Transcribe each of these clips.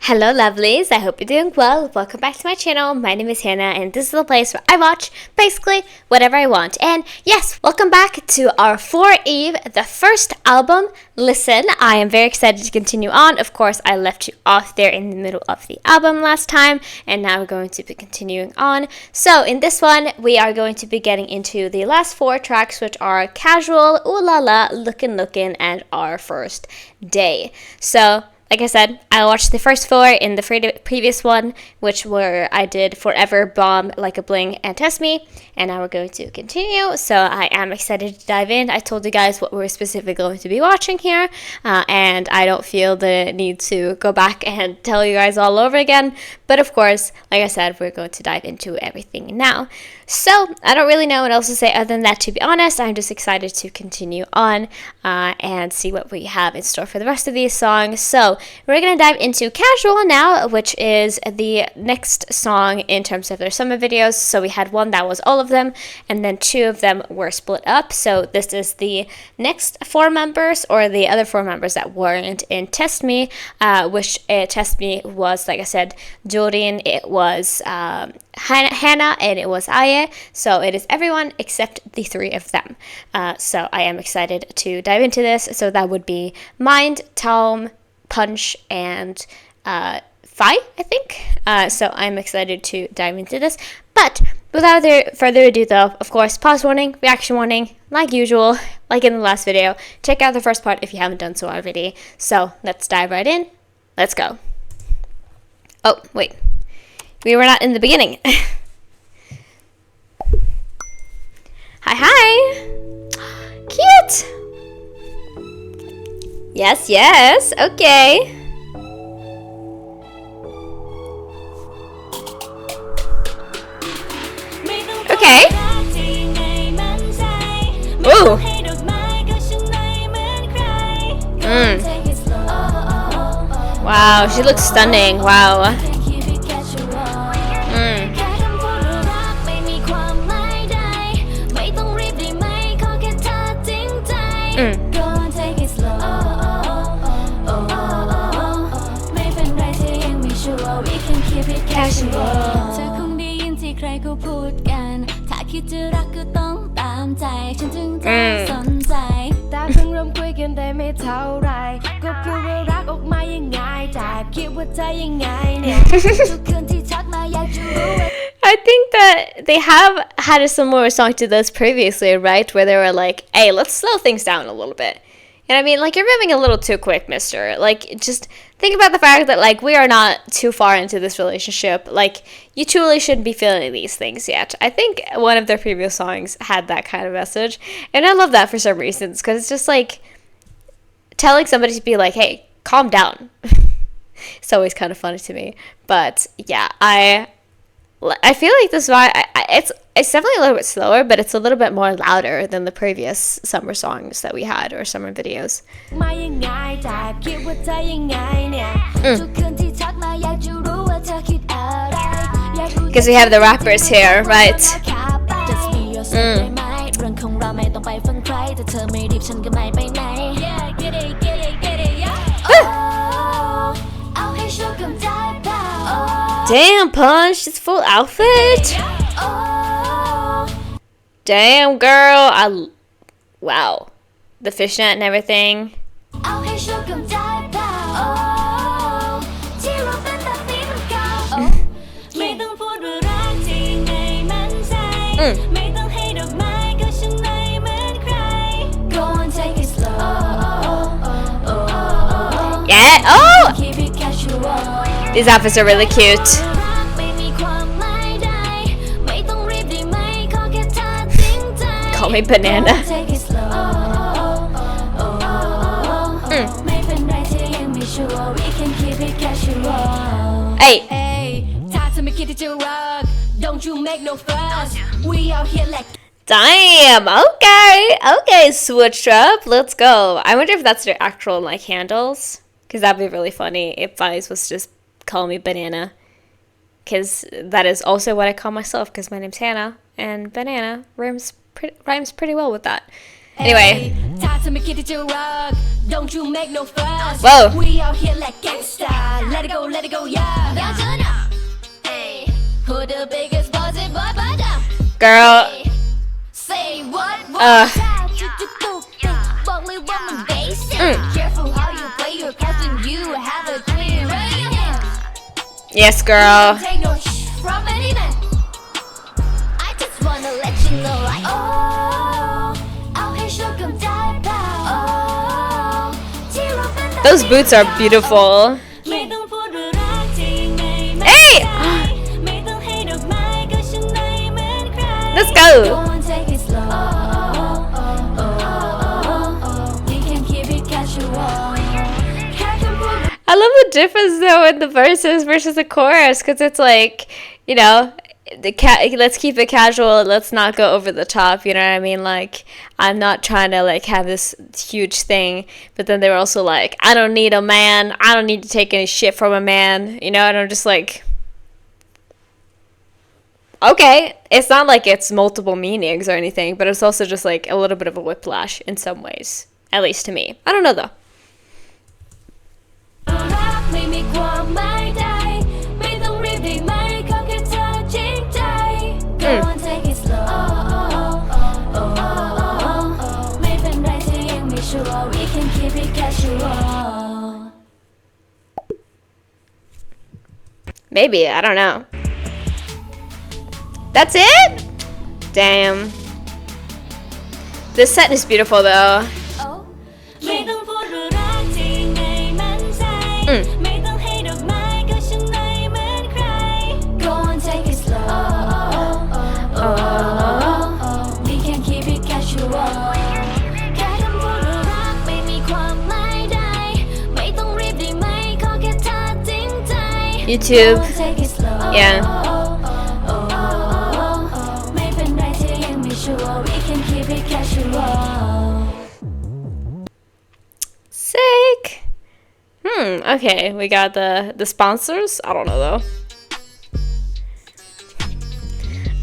Hello lovelies, I hope you're doing well. Welcome back to my channel. My name is Hannah and this is the place where I watch basically whatever I want. And yes, welcome back to our For Eve, the first album. Listen, I am very excited to continue on. Of course, I left you off there in the middle of the album last time and now we're going to be continuing on. So in this one, we are going to be getting into the last four tracks, which are Casual, Oohlala, Lookin Lookin, and Our First Day. So like I said, I watched the first four in the previous one, which were I did Forever, Bomb, Like a Bling, and Test Me, and now we're going to continue, so I am excited to dive in. I told you guys what we're specifically going to be watching here, and I don't feel the need to go back and tell you guys all over again, but of course, like I said, we're going to dive into everything now. So, I don't really know what else to say other than that, to be honest. I'm just excited to continue on and see what we have in store for the rest of these songs. So, we're going to dive into Casual now, which is the next song in terms of their summer videos. So, we had one that was all of them, and then two of them were split up. So, this is the next four members, or the other four members that weren't in Test Me, which Test Me was, like I said, Jordan, it was Hannah, and it was Aya. So it is everyone except the three of them. So I am excited to dive into this. So that would be Mind, Talm, Punch, and Fi, I think. So I'm excited to dive into this. But without further ado though, of course, pause warning, reaction warning, like usual, like in the last video. Check out the first part if you haven't done so already. So let's dive right in. Let's go. Oh, wait. We were not in the beginning. Hi. Cute. Yes. Okay. Okay. Ooh. Wow, she looks stunning. Wow. I think that they have had a similar song to this previously, right? Where they were like, hey, let's slow things down a little bit. And I mean, like, you're moving a little too quick, mister. Like, just think about the fact that, like, we are not too far into this relationship. Like, you truly shouldn't be feeling these things yet. I think one of their previous songs had that kind of message. And I love that for some reasons, because it's just, like, telling somebody to be like, hey, calm down. It's always kind of funny to me. But, yeah, I feel like this vibe, it's definitely a little bit slower, but it's a little bit more louder than the previous summer songs that we had, or summer videos. Because we have the rappers here, right? Damn, Punch, this full outfit. Damn, girl. Wow. The fishnet and everything. Yeah. Oh! These outfits are really cute. Call me banana. Hey. Don't you make no fuss. We out here like. Damn. Okay. Switch up. Let's go. I wonder if that's their actual like handles, because that'd be really funny if Vice was just call me banana, because that is also what I call myself, because my name's Hannah and banana rhymes pretty well with that. Anyway. Don't you make no fuss. Whoa. We out here like gangsta. Let it go, yeah. Hey, who the biggest boss in Bada? Girl. Say what? Careful how you play your cards when you have a clear hand. Yes, girl. Take no from any man. I just wanna let you know, like, out here show come die pow. Those boots are beautiful. Hey! Let's go. I love the difference though in the verses versus the chorus, because it's like, you know, let's keep it casual, let's not go over the top, you know what I mean? Like, I'm not trying to like have this huge thing, but then they were also like, I don't need a man, I don't need to take any shit from a man, you know, and I'm just like, okay, it's not like it's multiple meanings or anything, but it's also just like a little bit of a whiplash in some ways, at least to me. I don't know though. Maybe, I don't know. That's it? Damn. This set is beautiful though. YouTube. Yeah. Sick. Okay, we got the sponsors. I don't know though.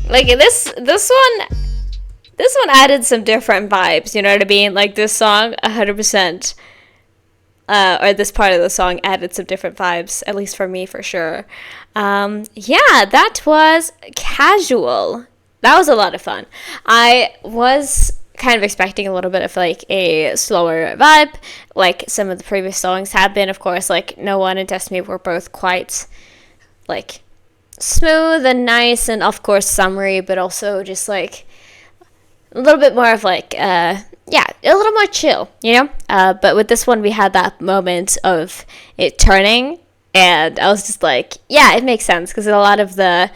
Like this one added some different vibes, you know what I mean? Like this song 100% or this part of the song added some different vibes, at least for me, for sure. Yeah, that was Casual. That was a lot of fun. I was kind of expecting a little bit of like a slower vibe, like some of the previous songs have been. Of course, like No One and Test Me were both quite like smooth and nice, and of course summery, but also just like a little bit more of like yeah, a little more chill, you know? But with this one, we had that moment of it turning, and I was just like, yeah, it makes sense, because a lot of the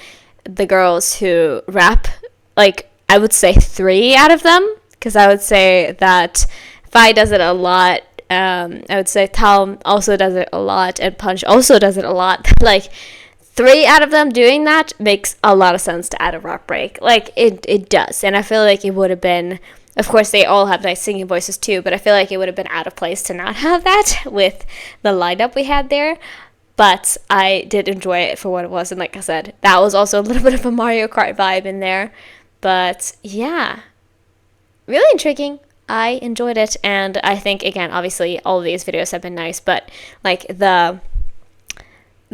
girls who rap, like, I would say 3 out of them, because I would say that Fi does it a lot, I would say Tal also does it a lot, and Punch also does it a lot. Like, 3 out of them doing that makes a lot of sense to add a rap break. Like, it does, and I feel like it would have been... Of course, they all have nice singing voices too, but I feel like it would have been out of place to not have that with the lineup we had there. But I did enjoy it for what it was, and like I said, that was also a little bit of a Mario Kart vibe in there. But yeah, really intriguing. I enjoyed it, and I think, again, obviously all of these videos have been nice, but like the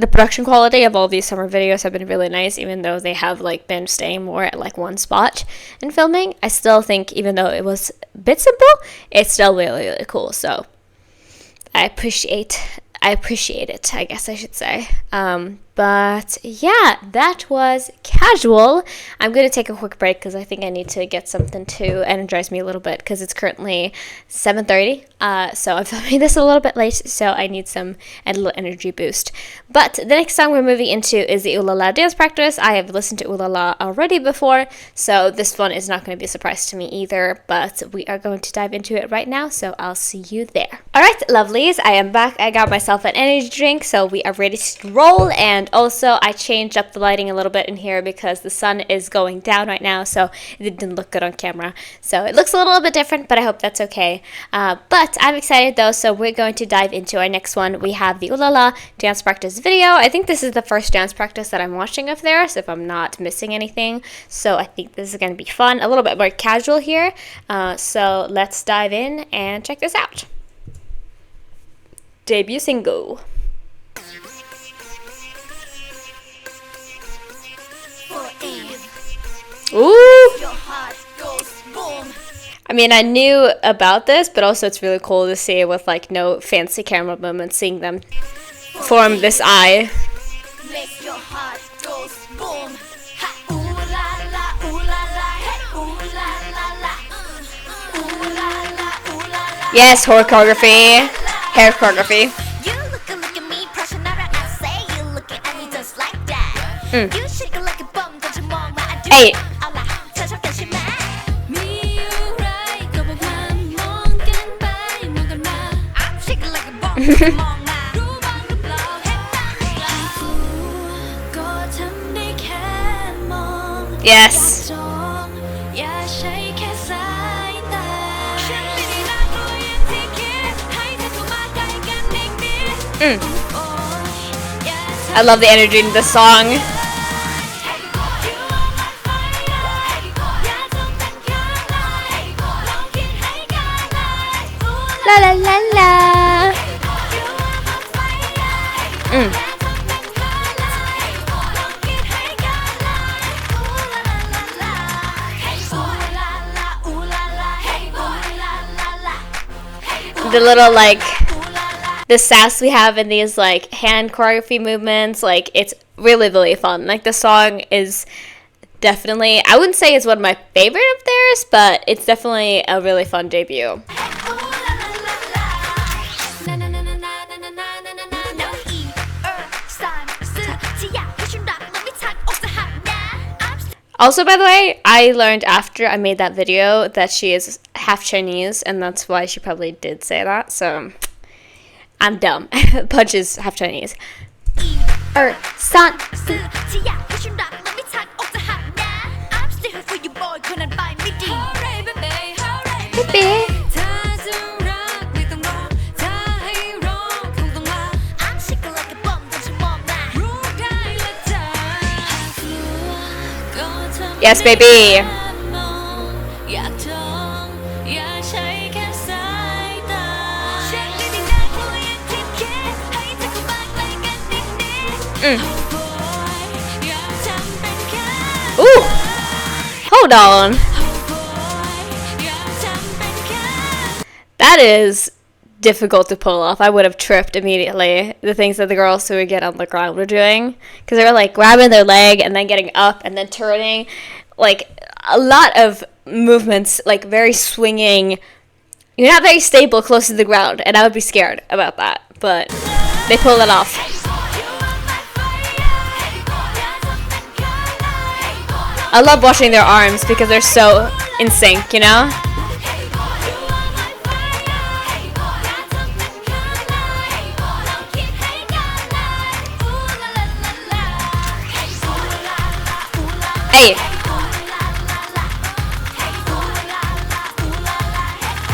production quality of all these summer videos have been really nice, even though they have like been staying more at like one spot in filming. I still think, even though it was a bit simple, it's still really, really cool. So I appreciate it, I guess I should say. But yeah, that was Casual. I'm going to take a quick break because I think I need to get something to energize me a little bit, because it's currently 7:30. So I'm filming this a little bit late, so I need a little energy boost. But the next song we're moving into is the Oohlala dance practice. I have listened to Oohlala already before, so this one is not going to be a surprise to me either, but we are going to dive into it right now, so I'll see you there. Alright, lovelies, I am back. I got myself an energy drink, so we are ready to roll, and And also I changed up the lighting a little bit in here because the sun is going down right now, so it didn't look good on camera. So it looks a little bit different, but I hope that's okay. But I'm excited though, so we're going to dive into our next one. We have the Oohlala dance practice video. I think this is the first dance practice that I'm watching of theirs, if I'm not missing anything. So I think this is going to be fun, a little bit more casual here. So let's dive in and check this out. Debut single. Ooh! I mean, I knew about this, but also it's really cool to see it with like no fancy camera movements, seeing them form this eye. Yes, horror choreography, hair choreography. Hey. Yes. I love the energy in this song. La la la la. The little like the sass we have in these like hand choreography movements, like it's really, really fun. Like the song is definitely, I wouldn't say it's one of my favorite of theirs, but it's definitely a really fun debut. Also, by the way, I learned after I made that video that she is half Chinese, and that's why she probably did say that, so I'm dumb. Punch is half Chinese. Yes, baby. Ooh. Hold on. That is difficult to pull off. I would have tripped immediately. The things that the girls who would get on the ground were doing, because they were like grabbing their leg and then getting up and then turning, like a lot of movements, like very swinging. You're not very stable close to the ground, and I would be scared about that, but they pulled it off. I love watching their arms because they're so in sync, you know? Hey.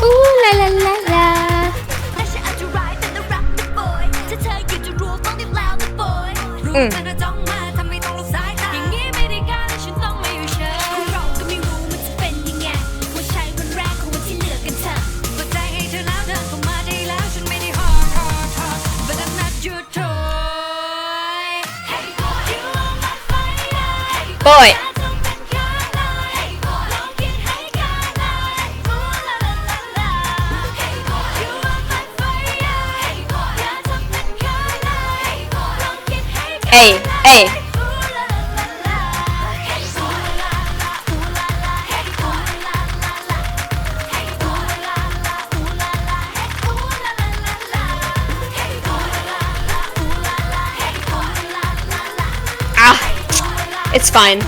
Ooh la la la la. Boy. Hey, hey. Ah, it's fine.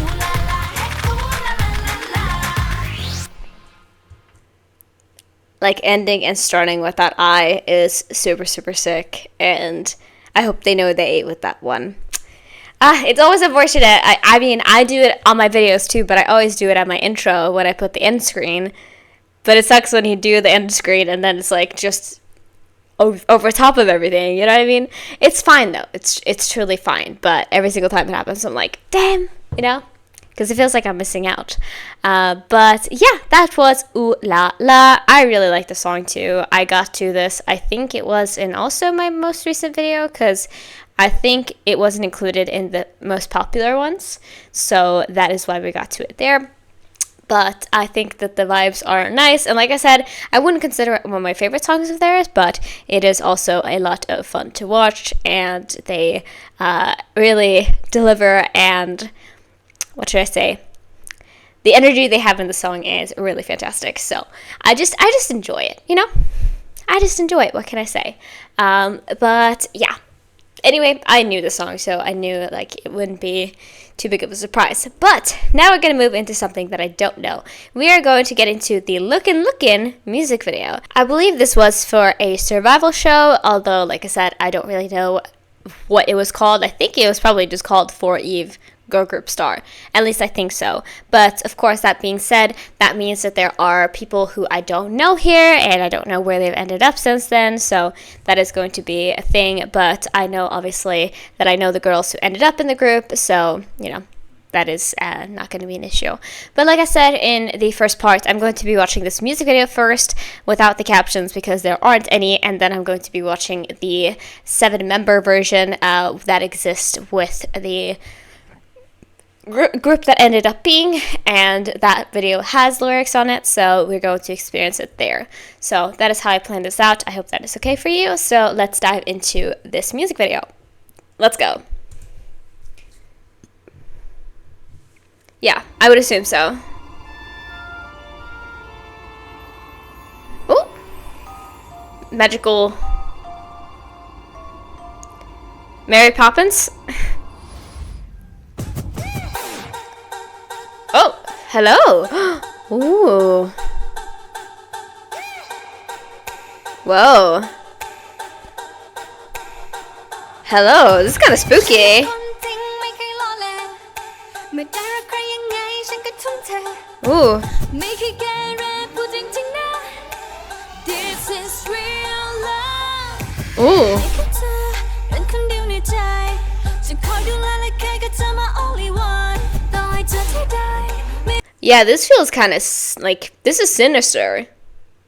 Like ending and starting with that eye is super, super sick, and I hope they know they ate with that one. It's always unfortunate. I mean, I do it on my videos too, but I always do it at my intro when I put the end screen. But it sucks when you do the end screen and then it's like just over top of everything. You know what I mean? It's fine though. It's truly fine. But every single time it happens, I'm like, damn, you know? Because it feels like I'm missing out. But yeah, that was Oohlala. I really like the song too. I got to this, I think it was in also my most recent video, because I think it wasn't included in the most popular ones. So that is why we got to it there. But I think that the vibes are nice. And like I said, I wouldn't consider it one of my favorite songs of theirs, but it is also a lot of fun to watch. And they really deliver, and what should I say? The energy they have in the song is really fantastic. So I just enjoy it, you know? I just enjoy it. What can I say? But yeah. Anyway, I knew the song, so I knew like it wouldn't be too big of a surprise. But now we're going to move into something that I don't know. We are going to get into the Lookin Lookin music video. I believe this was for a survival show, although like I said, I don't really know what it was called. I think it was probably just called For Eve Girl Group Star. At least I think so. But of course, that being said, that means that there are people who I don't know here, and I don't know where they've ended up since then, so that is going to be a thing. But I know, obviously, that I know the girls who ended up in the group, so, you know, that is not going to be an issue. But like I said in the first part, I'm going to be watching this music video first without the captions because there aren't any, and then I'm going to be watching the 7-member version that exists with the group that ended up being, and that video has lyrics on it, so we're going to experience it there. So that is how I planned this out. I hope that is okay for you. So let's dive into this music video. Let's go. Yeah, I would assume so. Oh, magical Mary Poppins. Oh, hello. Ooh. Whoa. Hello, this is kind of spooky. Ooh. Ooh. Yeah, this feels kind of like, this is sinister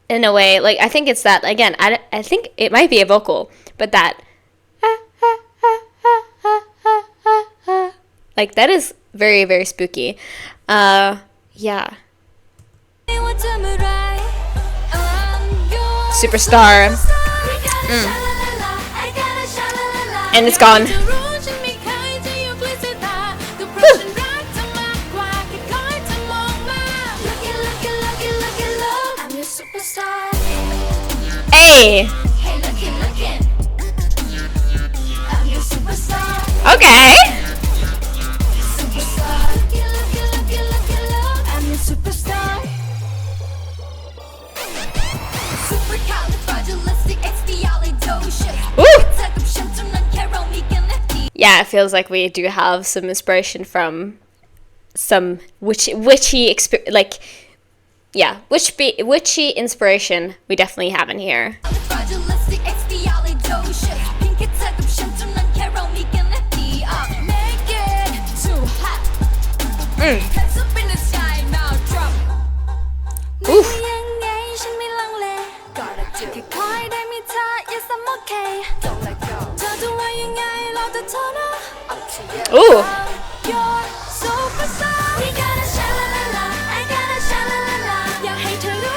in a way. Like, I think it's that, again, I think it might be a vocal, but that like, that is very, very spooky. Yeah. Superstar. And it's gone. Hey. Okay. Yeah, it feels like we do have some inspiration from some witchy like, yeah, witchy inspiration we definitely have in here. Oof. Ooh.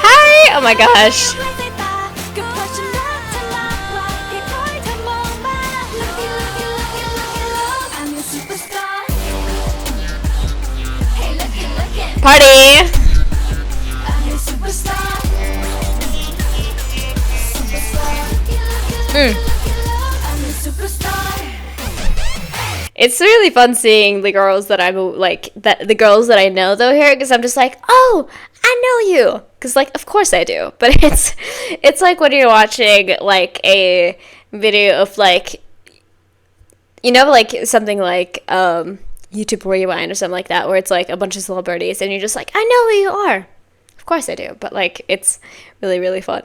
Hi! Oh my gosh. Party! It's really fun seeing the girls that I'm like, the girls that I know though here, because I'm just like, oh, I know you, because like, of course I do. But it's like when you're watching like a video of like you know, like something like YouTube Rewind or something like that, where it's like a bunch of celebrities and you're just like, I know who you are. Of course I do, but like it's really, really fun.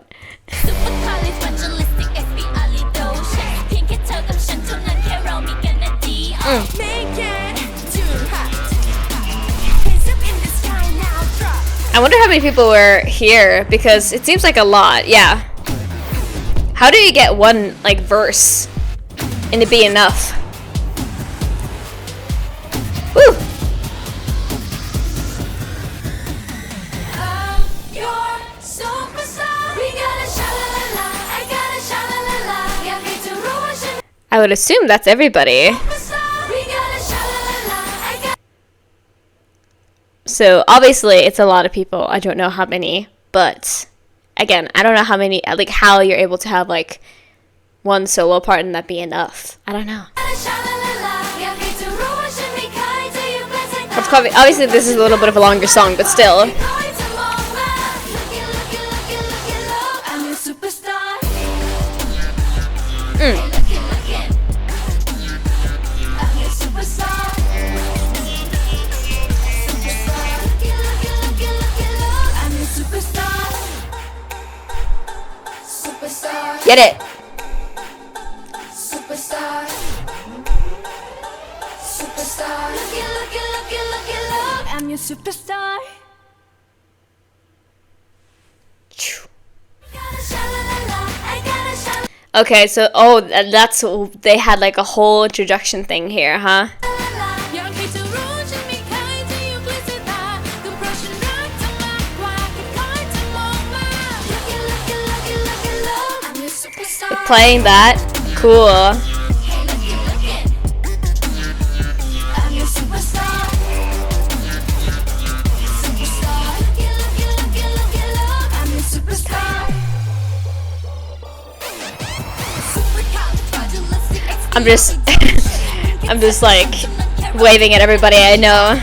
I wonder how many people were here, because it seems like a lot. Yeah. How do you get one like verse and it be enough? Woo! I would assume that's everybody. So obviously it's a lot of people. I don't know how many, but again, I don't know how many, like how you're able to have like one solo part and that be enough. I don't know. Obviously this is a little bit of a longer song, but still. Get it. Superstar. Superstar. I'm your superstar. Okay, so that's they had like a whole introduction thing here, huh? Playing that, cool. I'm just like waving at everybody I know.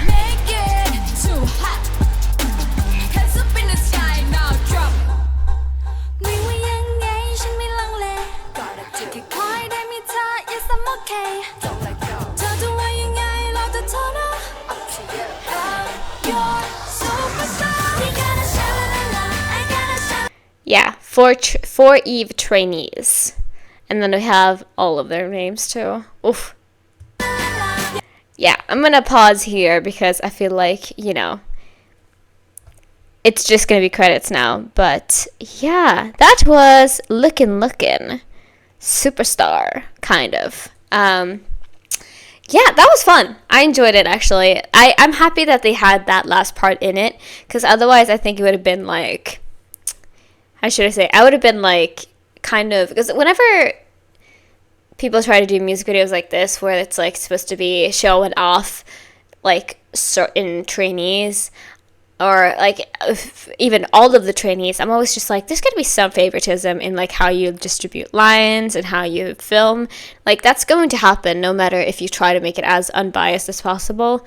Yeah, four Eve trainees. And then we have all of their names too. Oof. Yeah, I'm gonna pause here because I feel like, you know, it's just gonna be credits now. But yeah, that was Lookin Lookin. Superstar, kind of. Yeah, that was fun. I enjoyed it, actually. I'm happy that they had that last part in it, because otherwise I think it would have been like, how should I say? I would have been like, kind of, because whenever people try to do music videos like this, where it's like supposed to be showing off like certain trainees, or like even all of the trainees, I'm always just like, there's going to be some favoritism in like how you distribute lines and how you film. Like that's going to happen no matter if you try to make it as unbiased as possible.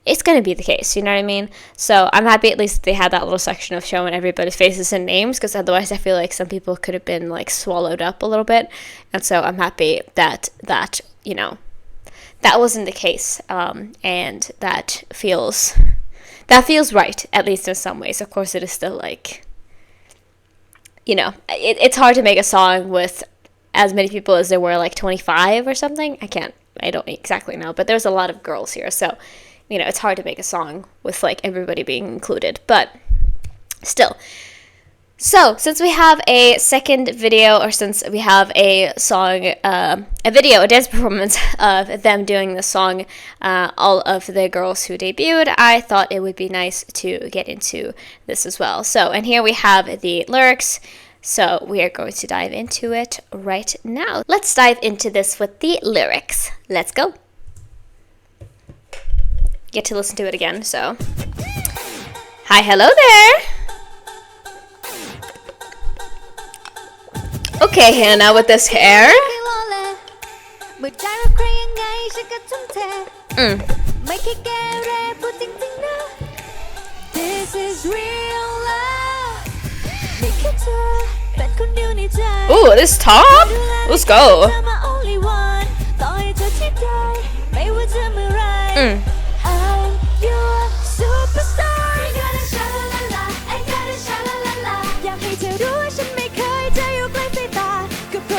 It's going to be the case, you know what I mean? So I'm happy at least they had that little section of showing everybody's faces and names, because otherwise I feel like some people could have been like swallowed up a little bit. And so I'm happy that you know, that wasn't the case, and that feels right, at least in some ways. Of course, it is still like, you know, it's hard to make a song with as many people as there were, like 25 or something. I don't exactly know, but there's a lot of girls here, so you know, it's hard to make a song with like everybody being included, but still. So, since we have a second video, or since we have a song, a dance performance of them doing the song, all of the girls who debuted, I thought it would be nice to get into this as well. So, and here we have the lyrics, so we are going to dive into it right now. Let's dive into this with the lyrics. Let's go. Get to listen to it again, so. Hi, hello there! Okay, Hannah, with this hair. Ooh, this top? Let's go.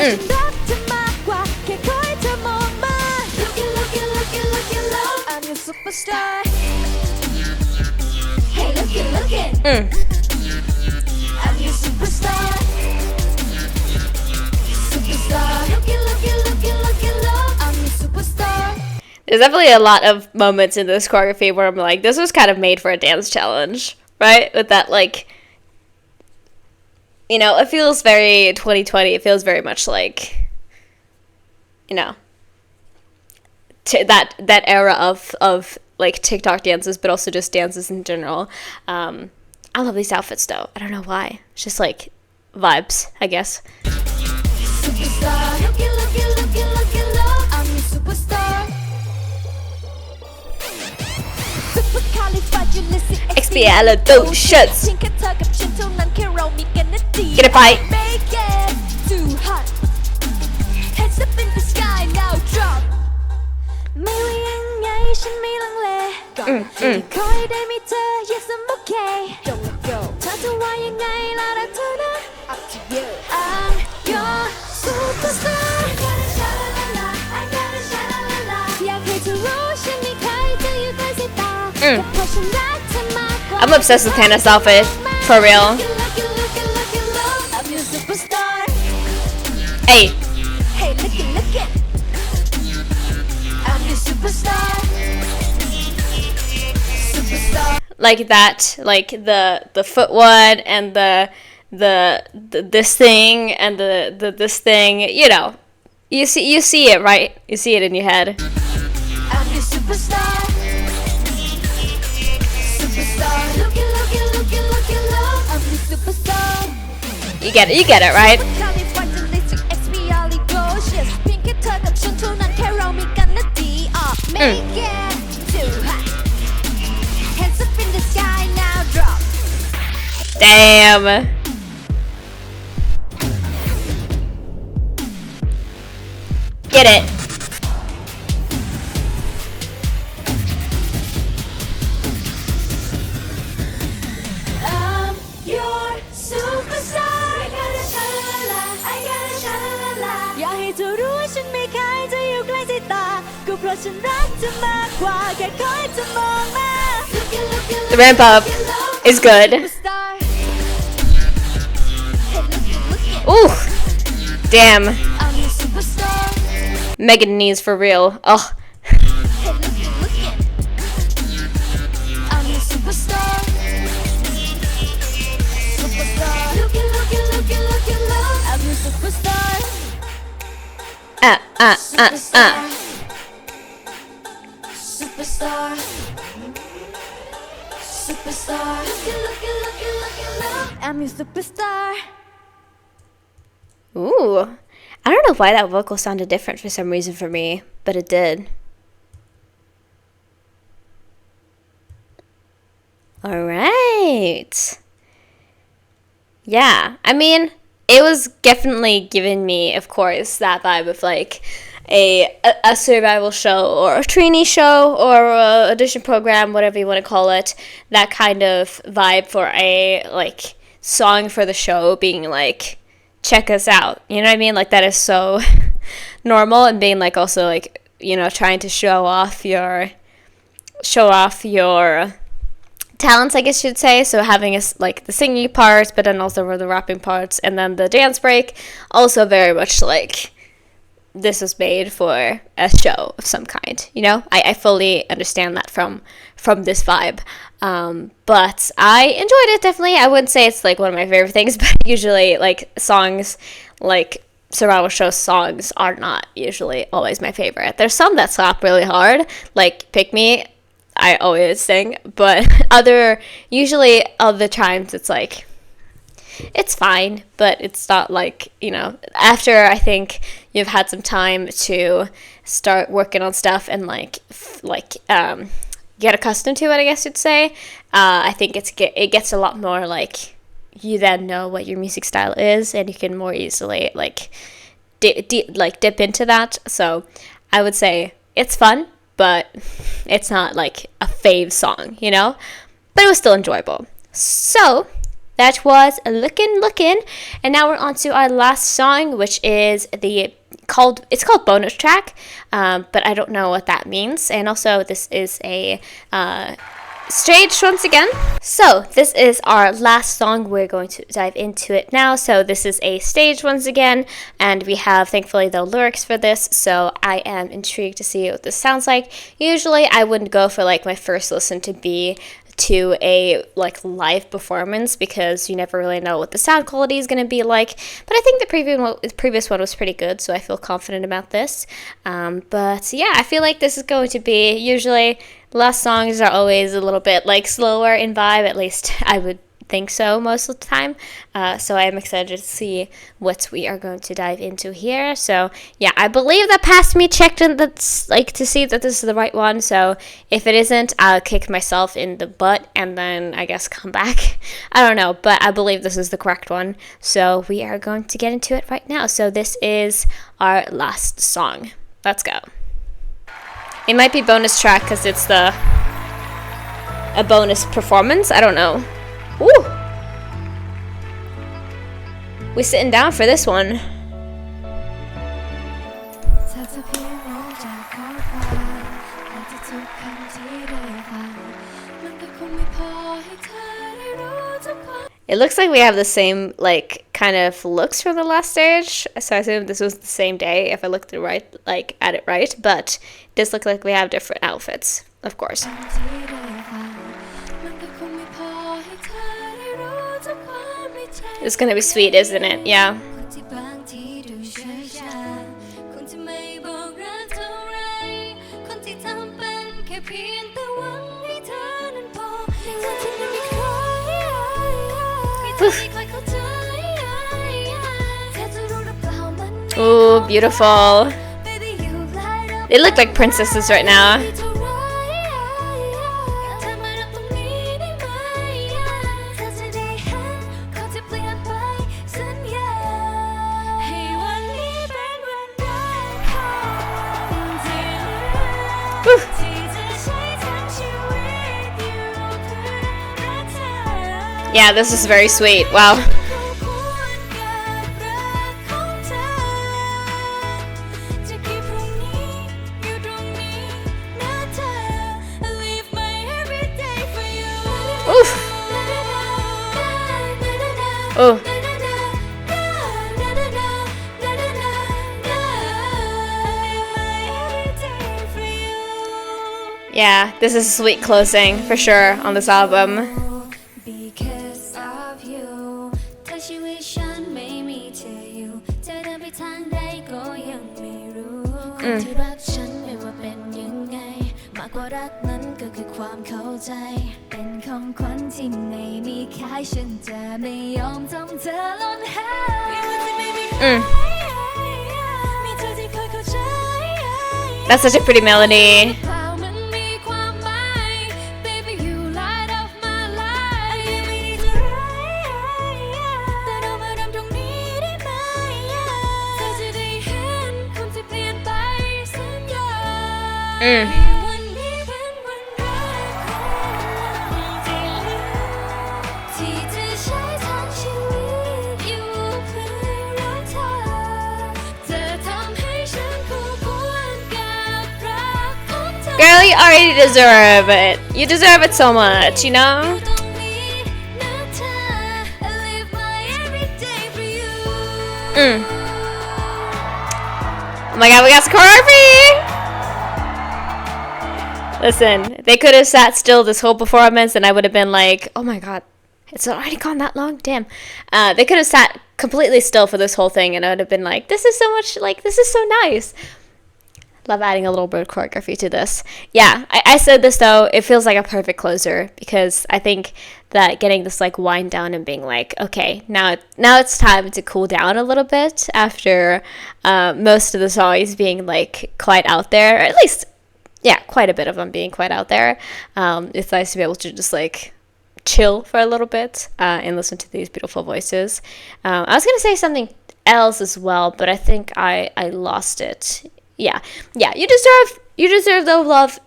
ฉันรักเธอมากกว่าแค่ขอให้เธอมองมา Lookin Lookin Lookin Lookin Look I'm your superstar Hey Lookin Lookin I'm your superstar Superstar Lookin Lookin Lookin Lookin Look I'm your superstar There's definitely a lot of moments in this choreography where I'm like, this was kind of made for a dance challenge, right? With that, like, you know, it feels very 2020. It feels very much like, you know, that era of like TikTok dances, but also just dances in general. I love these outfits though. I don't know why. It's just like vibes, I guess. Superstar Lookin Lookin Lookin Lookin Look I'm your superstar Expialidocious เพียงแค่เธอกับฉันเท่านั้นแค่เรามีกันนะดี Get it right Make it too hot Heads up in the sky now drop ไม่ว่ายังไงฉันไม่ลังเลก่อนที่คอยได้มีเธอ Yes I'm okay Don't let go เธอจะว่ายังไงแล้วแต่เธอนะ Up to you I'm your superstar I gotta sha-la-la-la I gotta sha-la-la-la อยากให้เธอรู้ฉันไม่เคยจะอยู่ใกล้สายตาแค่เพราะฉันรักเธอมากกว่า I'm obsessed with Hannah's outfit, for real. I'm your superstar Hey, Hey lookin lookin I'm your superstar Superstar like that, like the foot one and the this thing and the this thing, you know. You see it, right? You see it in your head. I'm your superstar Superstar Lookin Lookin Lookin Lookin Look I'm your superstar You get it, right? คราวนี้ฝันจะได้ถึง Expialidocious เพียงแค่เธอกับฉันเท่านั้นแค่เรามีกันนะดี Make it too hot Hands up in the sky now drop Damn. Get it. I'm your superstar I gotta sha-la-la-la I gotta sha-la-la-la อยากให้เธอรู้ว่าฉันไม่เคยจะอยู่ใกล้สายตาก็เพราะฉันรักเธอมากกว่าแค่ขอให้เธอมองมา Lookin Lookin The ramp up is good. Superstar Hey lookin lookin Ooh. Damn. I'm your superstar Megan knees for real. Oh. Hey lookin lookin I'm your superstar Superstar Lookin Lookin Lookin Lookin Look I'm your superstar Superstar Superstar Superstar Lookin Lookin Lookin Lookin Look I'm your superstar Ooh. I don't know why that vocal sounded different for some reason for me, but it did. All right. Yeah, I mean, it was definitely giving me, of course, that vibe of like a survival show or a trainee show or a audition program, whatever you want to call it. That kind of vibe for a like song for the show being like, check us out, you know what I mean? Like that is so normal, and being like also like, you know, trying to show off your talents, I guess you'd say. So having like the singing parts, but then also the rapping parts, and then the dance break, also very much like this was made for a show of some kind, you know? I fully understand that from this vibe. But I enjoyed it, definitely. I wouldn't say it's like one of my favorite things, but usually like songs, like survival show songs are not usually always my favorite. There's some that slap really hard, like Pick Me, I always sing, but usually other times it's like, it's fine, but it's not like, you know, after I think you've had some time to start working on stuff and like get accustomed to it, I guess you'd say. I think it gets a lot more like you then know what your music style is, and you can more easily like dip into that. So I would say it's fun, but it's not like a fave song, you know. But it was still enjoyable. So That was Lookin Lookin. And now we're on to our last song, which is called bonus track, but I don't know what that means. And also this is a stage once again. So this is our last song. We're going to dive into it now. So this is a stage once again, and we have thankfully the lyrics for this, so I am intrigued to see what this sounds like. Usually I wouldn't go for like my first listen to be to a like live performance because you never really know what the sound quality is going to be like, but I think the previous one was pretty good, so I feel confident about this. But yeah, I feel like this is going to be, usually last songs are always a little bit like slower in vibe, at least I would think so most of the time. So I am excited to see what we are going to dive into here. So yeah, I believe that past me checked in that's like to see that this is the right one. So if it isn't, I'll kick myself in the butt and then I guess come back. I don't know, but I believe this is the correct one. So we are going to get into it right now. So this is our last song. Let's go. It might be bonus track because it's a bonus performance. I don't know. Ooh! We're sitting down for this one. It looks like we have the same, like, kind of looks from the last stage, so I assume this was the same day if I looked at it right, but it does look like we have different outfits, of course. It's gonna be sweet, isn't it? Yeah. Ooh, beautiful. They look like princesses right now. Yeah, this is very sweet. Wow. Oof. Oh. Yeah, this is a sweet closing for sure on this album. That's such a pretty melody. Girl, you already deserve it. You deserve it so much, you know? Oh my god, we got some choreography! Listen, they could have sat still this whole performance and I would have been like, oh my god, it's already gone that long? Damn. They could have sat completely still for this whole thing and I would have been like, this is so much, like, this is so nice. Love adding a little bit of choreography to this. Yeah, I said this though, it feels like a perfect closer because I think that getting this like wind down and being like, okay, now it's time to cool down a little bit after most of the songs being like quite out there, or at least, yeah, quite a bit of them being quite out there. It's nice to be able to just like chill for a little bit and listen to these beautiful voices. I was gonna say something else as well, but I think I lost it. Yeah, you deserve the love.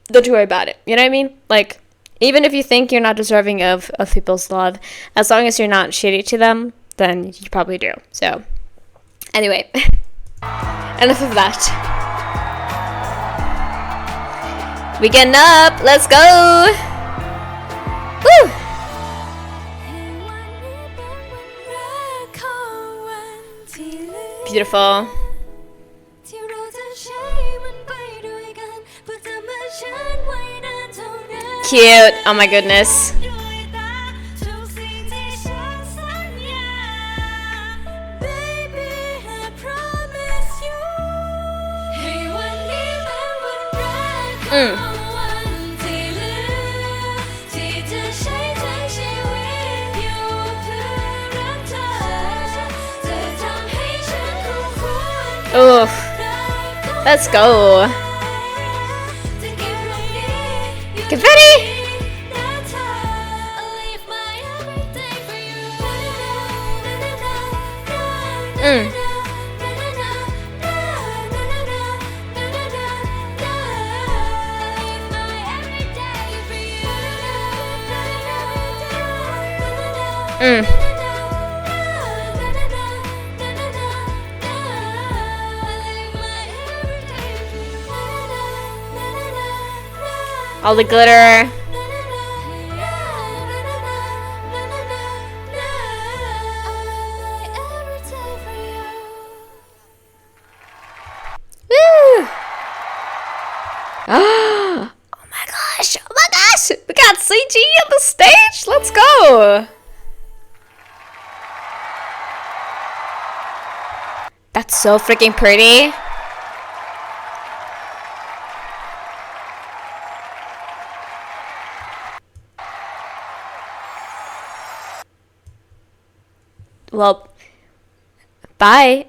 Don't you worry about it. You know what I mean? Like, Even if you think you're not deserving of people's love, as long as you're not shitty to them, then you probably do. So, anyway, enough of that. We getting up. Let's go. Woo! Beautiful. Cute. Oh my goodness. Oof. Let's go. Confetti! All the glitter. Woo! Oh my gosh! Oh my gosh! We got CG on the stage. Let's go. That's so freaking pretty. Well, bye.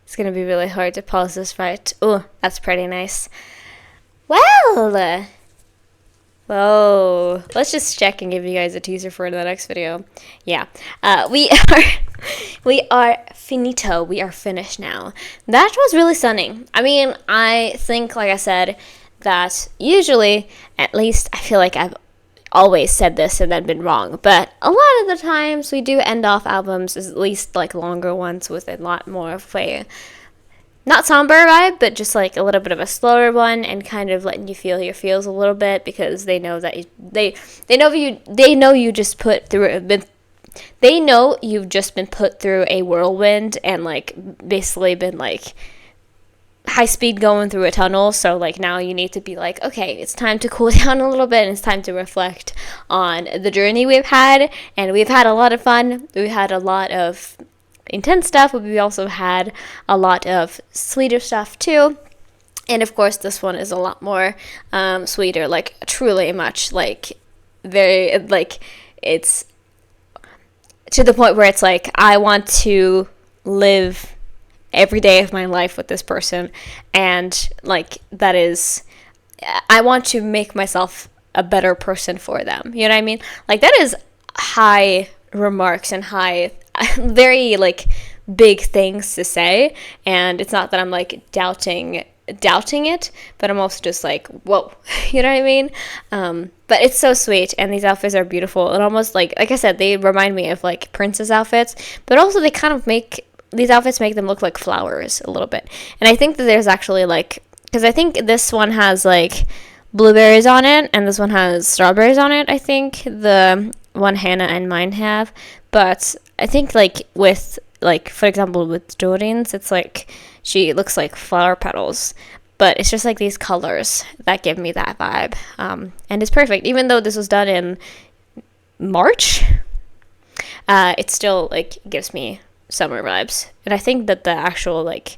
It's gonna be really hard to pause this right. Oh, that's pretty nice. Well, whoa. Let's just check and give you guys a teaser for the next video. Yeah, we are finito. We are finished now. That was really stunning. I mean, I think, like I said, that usually, at least, I feel like I've always said this and then been wrong, but a lot of the times we do end off albums, at least like longer ones, with a lot more of a not somber vibe, but just like a little bit of a slower one, and kind of letting you feel your feels a little bit, because they know that they know you just put through they know you've just been put through a whirlwind and like basically been like high speed going through a tunnel. So like now you need to be like, okay, it's time to cool down a little bit, and it's time to reflect on the journey we've had. And we've had a lot of fun. We had a lot of intense stuff, but we also had a lot of sweeter stuff too. And of course this one is a lot more sweeter, like truly much like very like it's to the point where it's like I want to live every day of my life with this person, and like that is I want to make myself a better person for them, you know what I mean? Like that is high remarks and high very like big things to say, and it's not that I'm like doubting it, but I'm also just like, whoa, you know what I mean? But it's so sweet, and these outfits are beautiful, and almost like I said, they remind me of like princess outfits, but also they kind of make these outfits make them look like flowers a little bit. And I think that there's actually like, because I think this one has like blueberries on it, and this one has strawberries on it, I think the one Hannah and mine have. But I think like with like, for example, with Doreen's, it's like she looks like flower petals, but it's just like these colors that give me that vibe, and it's perfect. Even though this was done in March, it still like gives me summer vibes. And I think that the actual like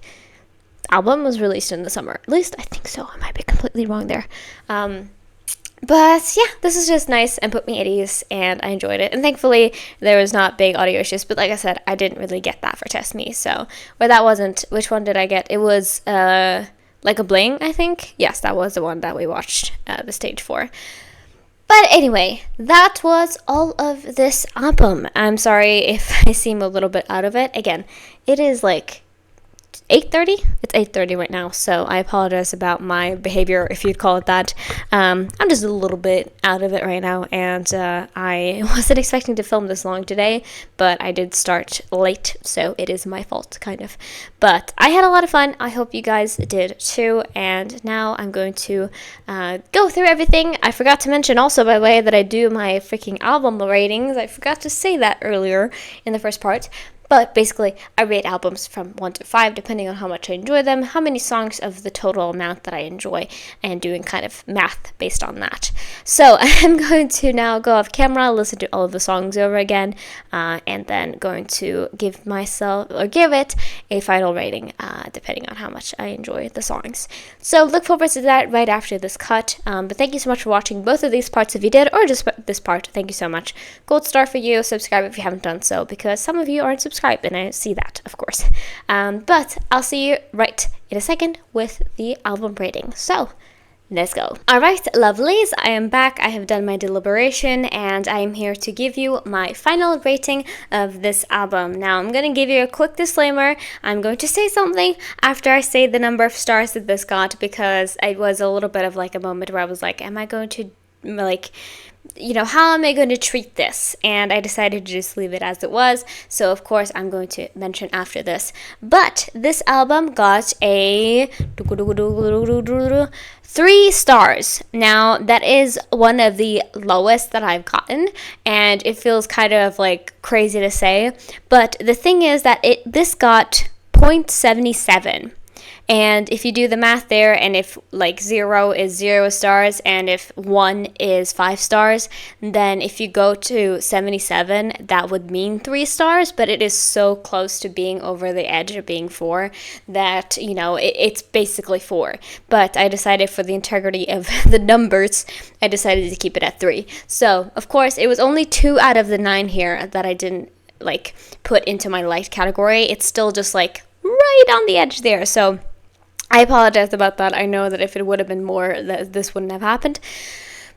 album was released in the summer, at least I think so. I might be completely wrong there, but yeah, this is just nice and put me at ease, and I enjoyed it. And thankfully there was not big audio issues, but like I said, I didn't really get that for Test Me. So, or that wasn't, which one did I get? It was like a bling, I think. Yes, that was the one that we watched the stage for. But anyway, that was all of this album. I'm sorry if I seem a little bit out of it. Again, it is like 8:30? It's 8:30 right now, so I apologize about my behavior, if you'd call it that. I'm just a little bit out of it right now, and I wasn't expecting to film this long today, but I did start late, so it is my fault, kind of. But I had a lot of fun. I hope you guys did too, and now I'm going to go through everything. I forgot to mention also, by the way, that I do my freaking album ratings. I forgot to say that earlier in the first part. But basically, I rate albums from 1 to 5, depending on how much I enjoy them, how many songs of the total amount that I enjoy, and doing kind of math based on that. So I'm going to now go off camera, listen to all of the songs over again, and then going to give it a final rating, depending on how much I enjoy the songs. So look forward to that right after this cut. But thank you so much for watching both of these parts if you did, or just this part. Thank you so much. Gold star for you. Subscribe if you haven't done so, because some of you aren't subscribed, and I see that, of course. But I'll see you right in a second with the album rating. So let's go. Alright, lovelies, I am back. I have done my deliberation, and I am here to give you my final rating of this album. Now, I'm going to give you a quick disclaimer. I'm going to say something after I say the number of stars that this got, because it was a little bit of like a moment where I was like, am I going to, like, how am I going to treat this? And I decided to just leave it as it was. So, of course, I'm going to mention after this. But this album got a 3 stars. Now, that is one of the lowest that I've gotten, and it feels kind of like crazy to say. But the thing is that this got 0.77. And if you do the math there, and if like 0 is 0 stars, and if 1 is 5 stars, then if you go to 77, that would mean 3 stars, but it is so close to being over the edge of being 4 that, it's basically 4. But I decided, for the integrity of the numbers, I decided to keep it at 3. So, of course, it was only 2 out of the 9 here that I didn't, put into my light category. It's still just, right on the edge there, so I apologize about that. I know that if it would have been more, that this wouldn't have happened.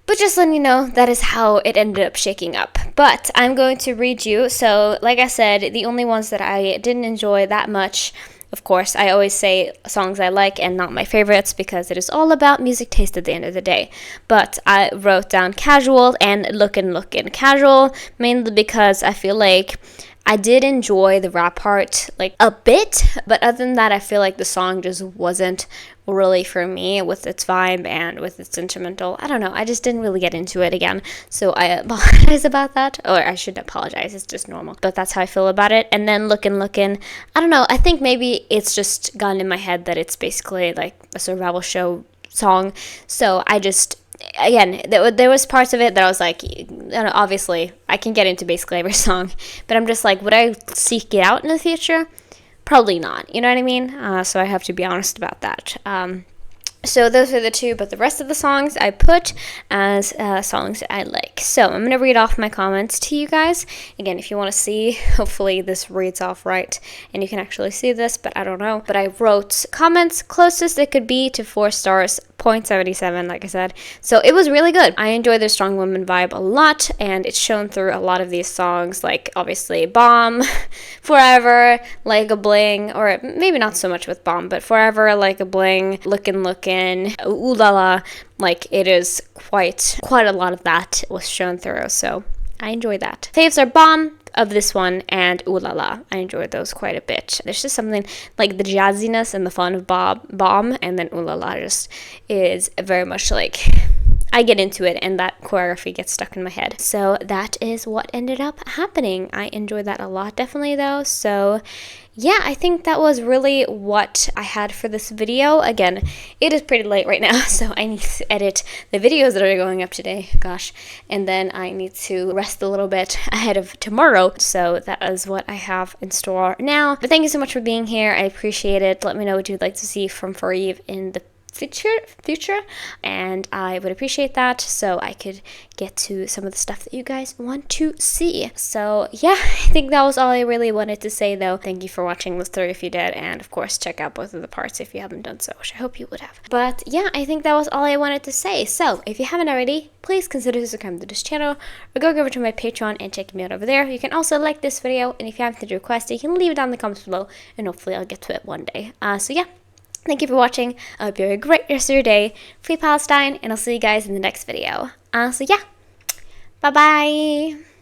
But just letting you know, that is how it ended up shaking up. But I'm going to read you. So, like I said, the only ones that I didn't enjoy that much, of course, I always say songs I like and not my favorites, because it is all about music taste at the end of the day. But I wrote down Casual and Lookin Lookin. Casual, mainly because I feel like I did enjoy the rap part, a bit, but other than that, I feel like the song just wasn't really for me with its vibe and with its instrumental. I don't know, I just didn't really get into it again, so I apologize about that. Or I shouldn't apologize, it's just normal. But that's how I feel about it. And then Lookin Lookin, I don't know, I think maybe it's just gotten in my head that it's basically like a survival show song, so I just... Again, there was parts of it that I was like, obviously, I can get into basically every song, but I'm just like, would I seek it out in the future? Probably not, you know what I mean? So I have to be honest about that. So those are the 2, but the rest of the songs I put as songs that I like. So I'm going to read off my comments to you guys. Again, if you want to see, hopefully this reads off right and you can actually see this, but I don't know. But I wrote comments closest it could be to 4 stars, 0.77, like I said. So it was really good. I enjoyed the strong woman vibe a lot, and it's shown through a lot of these songs, like obviously Bomb, Forever, Like a Bling, or maybe not so much with Bomb, but Forever, Like a Bling, Lookin Lookin, Oohlala. It is quite a lot of that was shown through, so I enjoyed that. Faves are Bomb of this one and Oohlala. I enjoyed those quite a bit. There's just something like the jazziness and the fun of Bomb, and then Oohlala just is very much I get into it, and that choreography gets stuck in my head. So that is what ended up happening. I enjoyed that a lot, definitely, though. So yeah, I think that was really what I had for this video. Again, it is pretty late right now, so I need to edit the videos that are going up today. Gosh. And then I need to rest a little bit ahead of tomorrow. So that is what I have in store now. But thank you so much for being here. I appreciate it. Let me know what you'd like to see from For Eve in the future, and I would appreciate that so I could get to some of the stuff that you guys want to see. So yeah, I think that was all I really wanted to say though. Thank you for watching this through if you did, and of course check out both of the parts if you haven't done so, which I hope you would have. But yeah, I think that was all I wanted to say. So if you haven't already, please consider subscribing to this channel or go over to my Patreon and check me out over there. You can also like this video, and if you have any requests, you can leave it down in the comments below, and hopefully I'll get to it one day. So yeah, thank you for watching. I hope you have a great rest of your day. Free Palestine, and I'll see you guys in the next video. So yeah, bye bye.